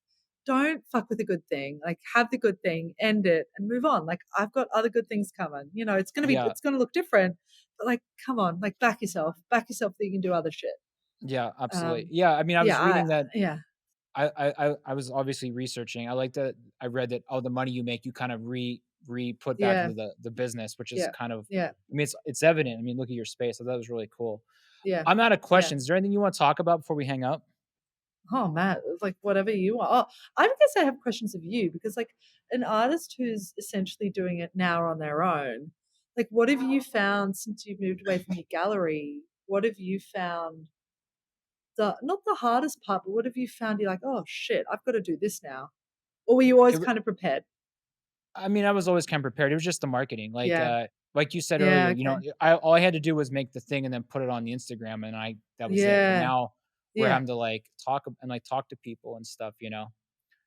don't fuck with a good thing. Like, have the good thing, end it, and move on. Like, I've got other good things coming. Yeah, It's gonna look different, but like, come on, like, back yourself that you can do other shit. yeah, absolutely. Um, Yeah, I mean, I yeah, was reading that yeah, I was obviously researching. I like that I read that, oh, the money you make, you kind of put back yeah, into the business, which is yeah, kind of yeah, I mean, it's evident. I mean, look at your space. I thought that was really cool. yeah, I'm out of yeah. questions. Is there anything you want to talk about before we hang up? Oh, Matt, it's like whatever you want. Oh, I guess I have questions of you because, like, an artist who's essentially doing it now on their own, like, what have you found since you've moved away from your gallery? What have you found not the hardest part, but what have you found? You're like, oh shit, I've got to do this now, or were you It always w kind of prepared? I mean, I was always kind of prepared. It was just the marketing. Yeah, Like you said yeah, earlier, okay, I all I had to do was make the thing and then put it on the Instagram and that was it. But yeah, now we're yeah. having to like talk to people and stuff.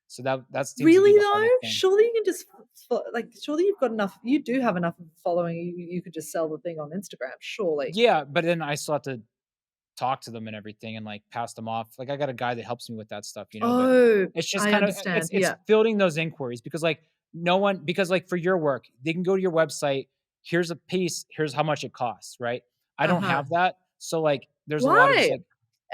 So that seems to be Really the though, hardest thing. surely you can just surely you've got enough. You do have enough of a following. You could just sell the thing on Instagram, surely. Yeah, but then I still have to talk to them and everything and, like, pass them off. Like, I got a guy that helps me with that stuff, but Oh, it's just I kinda understand. it's Yeah. fielding those inquiries because, like, no one because, like, for your work, they can go to your website, "Here's a piece, here's how much it costs," right? I don't Uh-huh. have that, so, like, there's a lot of just, Why? like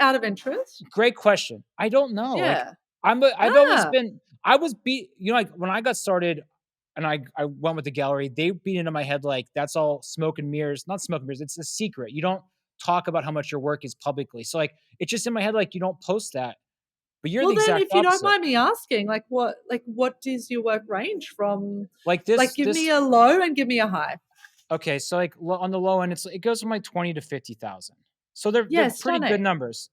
Out of interest? great question. I don't know, like, Yeah. I've always Ah. been I was beat like, when I got started and I went with the gallery, they beat into my head like, "That's all smoke and mirrors." Not smoke and mirrors, it's a secret. You don't talk about how much your work is publicly. So, like, it's just in my head, like, you don't post that, but you're the Well, then exact if you don't opposite. mind me asking, what does your work range from? Like, Like, give me this a low and give me a high. okay, so, like, on the low end, it goes from, like, 20 to 50,000. So they're Yeah, pretty good stunning. numbers.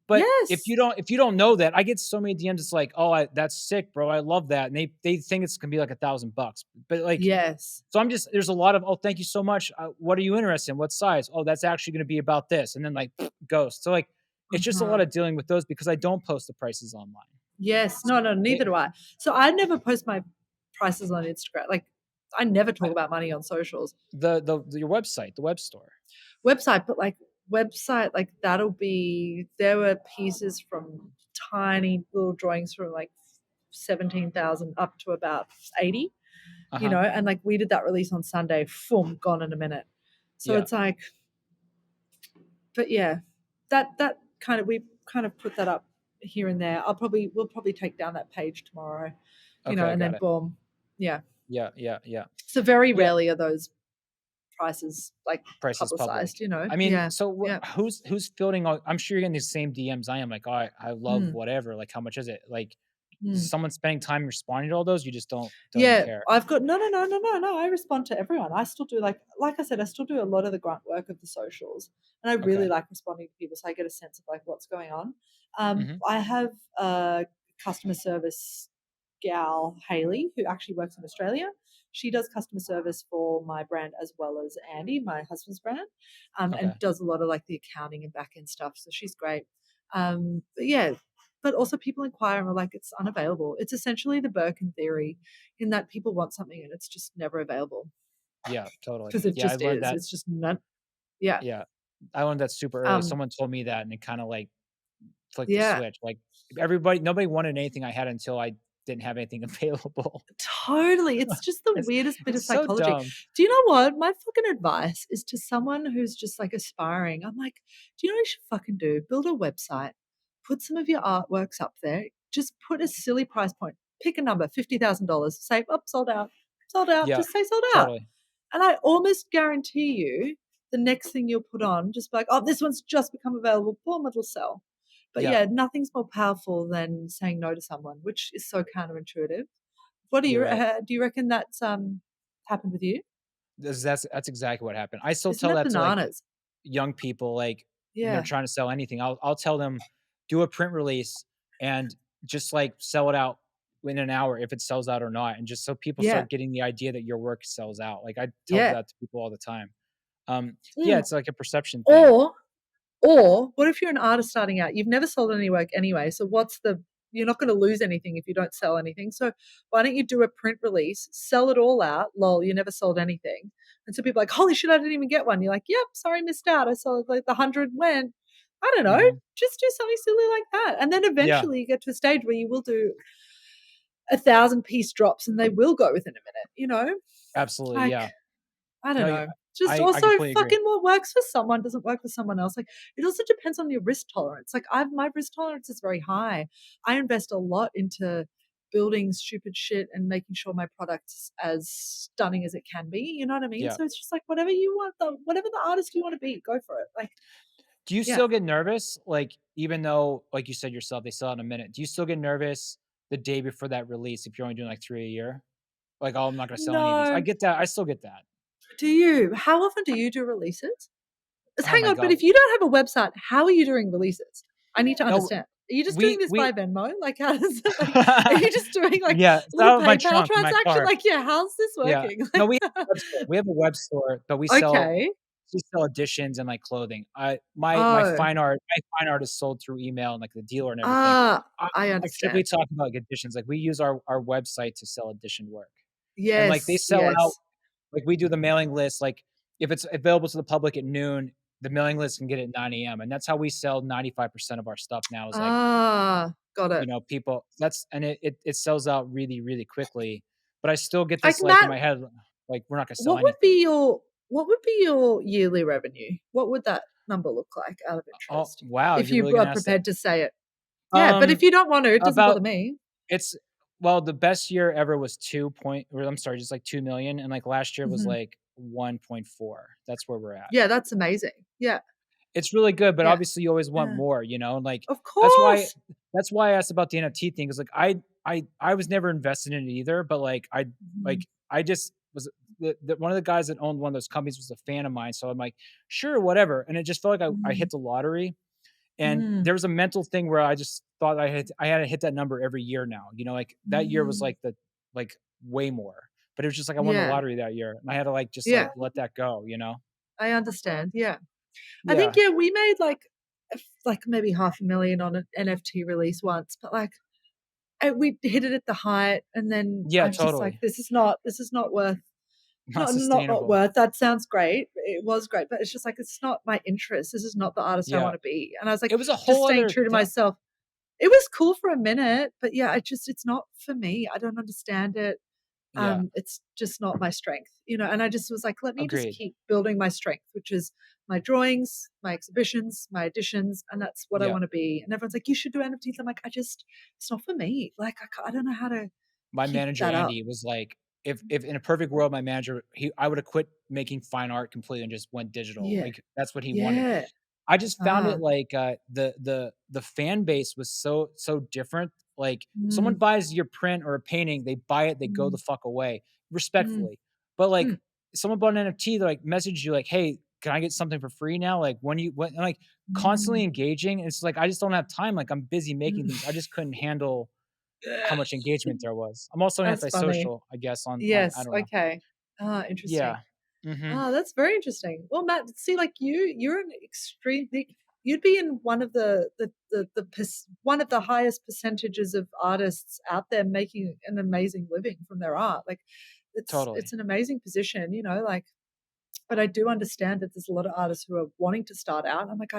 But Yes. if you don't know that, I get so many DMs, it's like, "Oh, that's sick, bro. I love that." And they think it's gonna be like $1,000. But, like, Yes. so I'm just there's a lot of, "Oh, thank you so much. What are you interested in? What size?" "Oh, that's actually gonna be about this." And then, like, ghost. So, like, it's just a lot Uh-huh. of dealing with those because I don't post the prices online. Yes. So No, no, they neither do I. So I never post my prices on Instagram. Like, I never I talk about money on socials. your website, the web store. Website, but like website, like that'll be there were pieces from tiny little drawings from like 17,000 up to about 80, Uh-huh. and like we did that release on Sunday, boom, gone in a minute. So Yeah. it's like, but yeah, that kind of, we kind of put that up here and there. We'll probably take down that page tomorrow, Okay, and got then it. boom. Yeah. Yeah, yeah, yeah. So very Yeah, rarely are those prices like price is public. publicized. I mean, Yeah. so Yeah. who's fielding all I'm sure you're getting these same DMs I am, like, "Oh, I love Mm, whatever, like, how much is it?" Like, is mm. someone spending time responding to all those? You just don't even Yeah, care? I've got no, no, no, no, no, no. I respond to everyone. I still do like I said, I still do a lot of the grunt work of the socials, and I really Okay. like responding to people, so I get a sense of like what's going on. Mhm. I have a customer service gal, Haley, who actually works in Australia. She does customer service for my brand as well as Andy, my husband's brand, Okay. and does a lot of like the accounting and back end stuff. So she's great. But yeah, but also people inquire and are like, it's unavailable. It's essentially the Birkin theory in that people want something and it's just never available Yeah, totally. because it Yeah, I just learned is. that. It's just not. Yeah. Yeah. I learned that super early. Um, Someone told me that and it kinda, like, flicked the yeah. switch. Like, nobody wanted anything I had until I didn't have anything available. Totally. It's just the It's weirdest bit of it's so psychology. dumb. Do you know what? My fucking advice is to someone who's just like aspiring. I'm like, do you know what you should fucking do? Build a website, put some of your artworks up there, just put a silly price point, pick a number, $50,000, say, oh, sold out, Yeah, just say sold out. totally. And I almost guarantee you the next thing you'll put on, just be like, oh, this one's just become available, boom, it'll sell. But Yeah, yeah, nothing's more powerful than saying no to someone, which is so counterintuitive. What do you're you right. do you reckon that's, happened with you? That's exactly what happened. I still Isn't tell that that to, like, bananas? young people, like, when they're Yeah, trying to sell anything, I'll tell them, "Do a print release and just, like, sell it out in an hour if it sells out or not," and just so people yeah, start getting the idea that your work sells out. Like, I tell yeah. that to people all the time. Yeah, Mm. it's like a perception thing. Or Or what if you're an artist starting out? You've never sold any work anyway. So what's the you're not going to lose anything if you don't sell anything. So why don't you do a print release, sell it all out? Lol, you never sold anything. And so people are like, holy shit, I didn't even get one. You're like, yep, sorry, missed out. I saw like the 100 went. I don't know. Mhm. Just do something silly like that. And then Yeah, eventually you get to a stage where you will do 1,000 piece drops and they will go within a minute, absolutely, Like, yeah. I don't No, yeah, know. Just I also completely agree. fucking what works for someone doesn't work for someone else. Like it also depends on your risk tolerance. Like my risk tolerance is very high. I invest a lot into building stupid shit and making sure my product is as stunning as it can be. You know what I mean? Yeah. So it's just like whatever you want, whatever the artist you want to be, go for it. Like, Do you yeah. still get nervous? Like, even though, like you said yourself, they sell in a minute, do you still get nervous the day before that release if you're only doing, like, 3 a year? Like, "Oh, I'm not gonna sell any of these." I No. get that, I still get that. Do you? How often do you do releases? Oh Hang my on, but god. if you don't have a website, how are you doing releases? I need to No, understand. Are you just doing we this we by Venmo? Like, how does it like, are you just doing like Yeah, a it's little out of my PayPal trunk in my transaction? car. Like, yeah, how's this Yeah. working? No, Like, we have a web store, but okay. we sell editions and, like, clothing. I my Oh, fine art is sold through email and, like, the dealer and everything. I I I'm strictly understand. talking about, like, editions, like, we use our website to sell edition work, and, like, they Yes, sell out. yes. Like, we do the mailing list, like, if it's available to the public at noon, the mailing list can get it at 9 a.m., and that's how we sell 95% of our stuff now is, like, Got it. people that's and it sells out really, really quickly, but I still get Like this, like, in that, my head, like, we're not gonna sell what would anything. be your what would be your yearly revenue? What would that number look like out of Oh, interest? wow, If you're you really are gonna ask that. prepared to say it. Yeah, but if Um, you don't want to, it doesn't bother about me. it's well, the best year ever was 2 point or I'm sorry, just, like, 2,000,000, and, like, last year was, Mhm. like, 1.4. That's where we're at. Yeah, that's amazing. Yeah, It's really good, but yeah, obviously you always want yeah. more, and, like, Of that's why course. that's why I asked about the NFT thing, 'cause, like, I was never invested in it either, but, Mhm. I just was the one of the guys that owned one of those companies was a fan of mine, so I'm like, "Sure, whatever," and it just felt like I Mm, hit the lottery, and mm, there was a mental thing where I just thought I had to hit that number every year now, like, that year was, mm. like, way more, but it was just like I won the Yeah, lottery that year, and I had to, like, just, yeah, like, let that go? I understand, yeah. I think, Yeah. yeah, we made, like, like, maybe 500,000 on an NFT release once, but, like, we hit it at the height, and then Yeah, I was just like, totally. this is not worth Not sustainable. worth, that sounds great. It was great, but it's just like, it's not my interest. This is not the artist I Yeah. wanna be, and I was like, It was a just whole staying other true to thing. myself. It was cool for a minute, but yeah, it's not for me. I don't understand it. Yeah, It's just not my strength, and I just was like, let me just agreed. keep building my strength, which is my drawings, my exhibitions, my editions, and that's what I Yeah. want to be. And everyone's like, you should do NFTs. I'm like, it's not for me. Like, I don't know how to My keep manager, that up. Andy, was like, if in a perfect world, my manager, I would have quit making fine art completely and just went digital. Yeah, Like, that's what he wanted. yeah, I just found it ah, like, the fan base was so different. Like, someone mm, buys your print or a painting, they buy it, they go the mm, fuck away, mm, respectfully. But, like, mm, someone bought an NFT, they, like, message you like, "Hey, can I get something for free now?" Like, when and, like, constantly mm, engaging, it's like, I just don't have time, like, I'm busy making things. I mm. just couldn't handle, how much engagement there was. I'm also That's funny. antisocial, I guess, on I Yes, don't know. okay. Ah, interesting. Yeah. Mhm. Ah, that's very interesting. Well, Matt, see, like you're an extremely you'd be in one of one of the highest percentages of artists out there making an amazing living from their art. Like it's Totally. an amazing position, like but I do understand that there's a lot of artists who are wanting to start out. I'm like,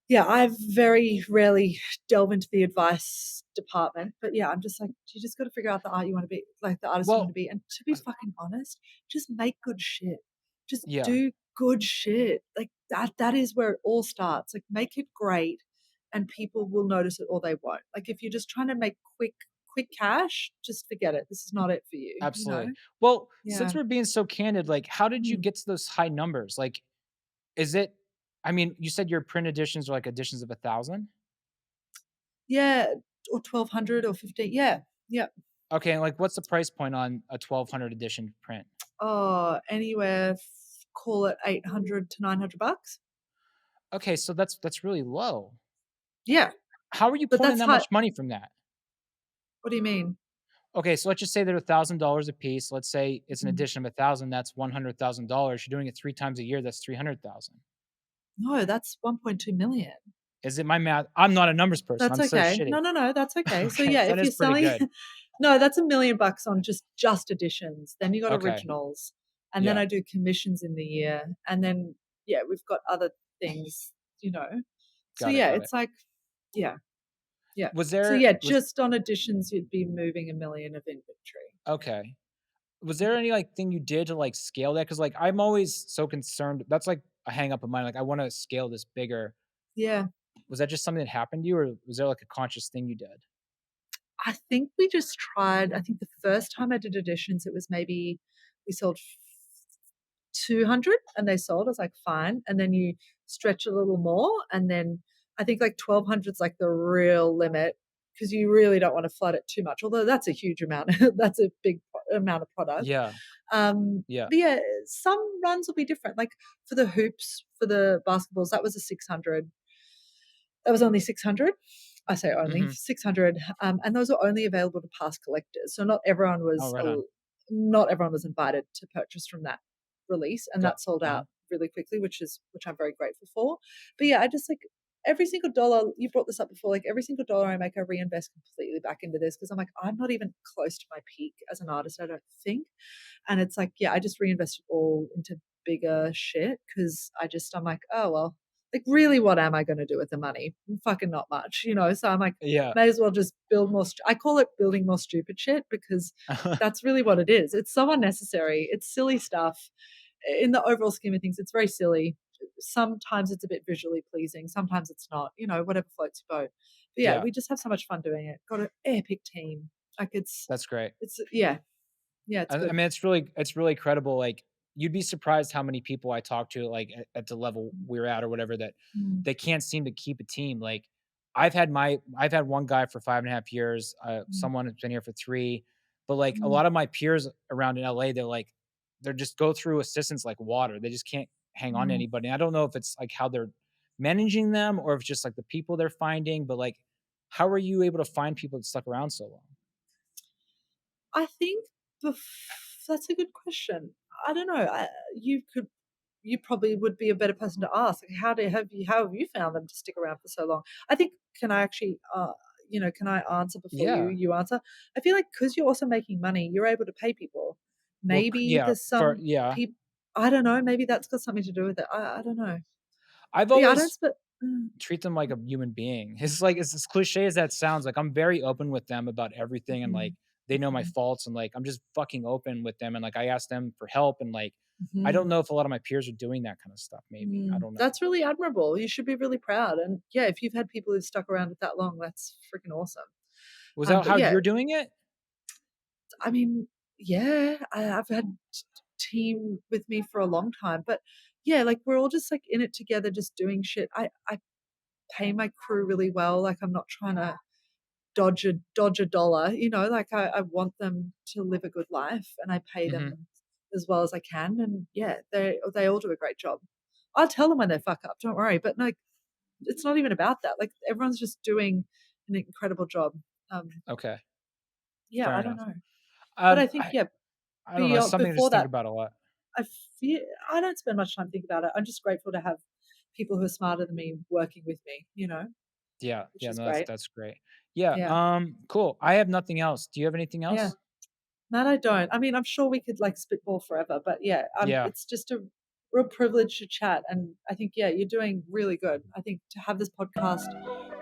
yeah, I very rarely delve into the advice department, but yeah, I'm just like, you just got to figure out the art you want to be, like the artist you want to Well, be. And to be fucking honest, just make good shit. Just yeah. do good shit. Like that is where it all starts. Like make it great and people will notice it or they won't. Like if you're just trying to make quick cash, just forget it. This is not it for you. Absolutely. Well, since Yeah. we're being so candid, like, how did you Mm. get to those high numbers? Like, is it I mean, you said your print editions are like editions of 1,000? Yeah. Or 1200 or 15. Yeah. Yeah. Okay, like, what's the price point on a 1,200 edition print? Oh, anywhere, call it 800 to 900 bucks. Okay, so that's really low. Yeah, How are you but pulling that's that high. much money from that? What do you mean? Okay, so let's just say they're $1,000 a piece. Let's say it's an Mhm. edition of 1,000, that's $100,000. You're doing it 3 times a year, that's 300,000. No, that's 1.2 million. Is it my math? I'm not a numbers person, That's I'm so okay. shitty. No, that's okay. So Okay, yeah, that if is you're pretty selling good. no, that's $1 million on just editions. Then you got Okay, originals, and then yeah, I do commissions in the year, and then yeah, we've got other things, you know. So got it, yeah, got it. it's like yeah, yeah. Was So yeah, was just on editions, you'd be moving 1 million of inventory. okay. Was there any, like, thing you did to, like, scale that? Because like, I'm always so concerned that's, like, a hang up of mine, like, I wanna scale this bigger. Yeah. Was that just something that happened to you, or was there, like, a conscious thing you did? I think we just tried. I think the first time I did editions, it was maybe we sold 200 and they sold. I was like, fine. And then you stretch a little more. And then I think like 1,200 is like the real limit because you really don't want to flood it too much. Although that's a huge amount. That's a big amount of product. Yeah, yeah. But yeah, some runs will be different. Like for the hoops, for the basketballs, that was a 600. That was only 600. I say only Mhm. 600, and those are only available to past collectors. So Oh, right on. not everyone was invited to purchase from that release, and Got that sold uh-huh. out really quickly, which I'm very grateful for. But yeah, I just like every single dollar. You brought this up before. Like every single dollar I make, I reinvest completely back into this because I'm like I'm not even close to my peak as an artist. I don't think, and it's like yeah, I just reinvest it all into bigger shit because I'm like oh well like really what am I going to do with the money fucking not much. So I'm like Yeah. may as well just build more I call it building more stupid shit because that's really what it is. It's so unnecessary, it's silly stuff. In the overall scheme of things it's very silly. Sometimes it's a bit visually pleasing, sometimes it's not, whatever floats your boat. But yeah, Yeah, we just have so much fun doing it. Got an epic team. Like that's great. it's yeah, it's I good. mean, it's really credible, like, you'd be surprised how many people I talk to, like, at the level we're at or whatever, that Mm, they can't seem to keep a team, like, I've had one guy for 5.5 years, mm, someone has been here for 3, but, like, a mm, lot of my peers around in LA, they're just go through assistants like water, they just can't hang on to mm. anybody. I don't know if it's, like, how they're managing them or if it's just, like, the people they're finding, but, like, how are you able to find people that stuck around so long? I think that's a good question. I don't know. You probably would be a better person to ask. Like, how have you found them to stick around for so long? I think can I actually can I answer before you Yeah. you answer? I feel like because you're also making money, you're able to pay people. Well, Maybe yeah, there's for some yeah. people. I don't know. Maybe that's got something to do with it. I don't know. I've But yeah, I don't. always Mm, treat them like a human being. It's like it's as cliche as that sounds, like, I'm very open with them about everything, and, like, mhm, they know my mhm, faults, and, like, I'm just fucking open with them, and, like, I ask them for help, and, like, I don't mhm. know if a lot of my peers are doing that kinda stuff, maybe. I don't know. That's really admirable. You should be really proud. And yeah, if you've had people who've stuck around it that long, that's freaking awesome. Was that But how yeah, you're doing it? I mean, yeah, I've had team with me for a long time, but yeah, like we're all just like in it together, just doing shit. I pay my crew really well. Like I'm not trying to dodge a dollar. Like I want them to live a good life, and I pay Mhm. them as well as I can. And yeah, they all do a great job. I'll tell them when they fuck up. Don't worry. But no, it's not even about that. Like everyone's just doing an incredible job. Um, Okay. yeah, Fair I don't enough. know. But I think, I yeah, I don't know. It's beyond something to before just think that, about a lot. I feel I don't spend much time thinking about it. I'm just grateful to have people who are smarter than me working with me, Yeah. which Yeah. is No, great. that's great. Yeah. Yeah. Cool. I have nothing else. Do you have anything Yeah. else? That I don't. I mean, I'm sure we could like spitball forever, but yeah, Yeah. it's just a real privilege to chat. And I think, yeah, you're doing really good. I think to have this podcast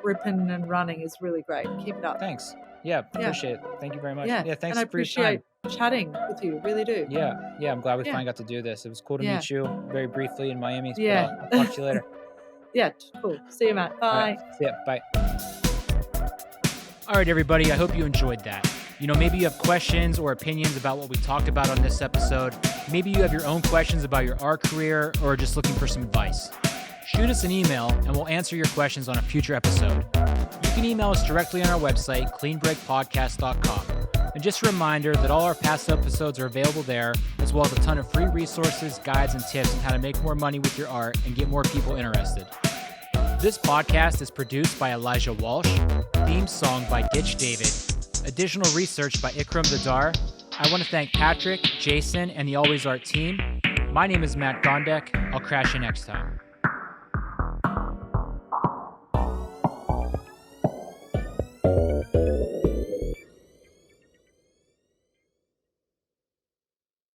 ripping and running is really great. Keep it up. Thanks. Yeah. Yeah. Appreciate it. Thank you very much. Yeah. Yeah. And I Thanks for your appreciate time. chatting with you. Really do. Yeah. Yeah. I'm glad we Yeah. finally got to do this. It was cool to Yeah. meet you very briefly in Miami, but Yeah. I'll talk to you later. Yeah. Cool. See you, Matt. All right. Bye. See ya. Bye. All right, everybody. I hope you enjoyed that. Maybe you have questions or opinions about what we talked about on this episode. Maybe you have your own questions about your art career or just looking for some advice. Shoot us an email and we'll answer your questions on a future episode. You can email us directly on our website, cleanbreakpodcast.com. And just a reminder that all our past episodes are available there, as well as a ton of free resources, guides, and tips on how to make more money with your art and get more people interested. This podcast is produced by Elijah Walsh, theme song by Ditch David, additional research by Ikram Dadar. I want to thank Patrick, Jason, and the Always Art team. My name is Matt Gondek. I'll crash you next time.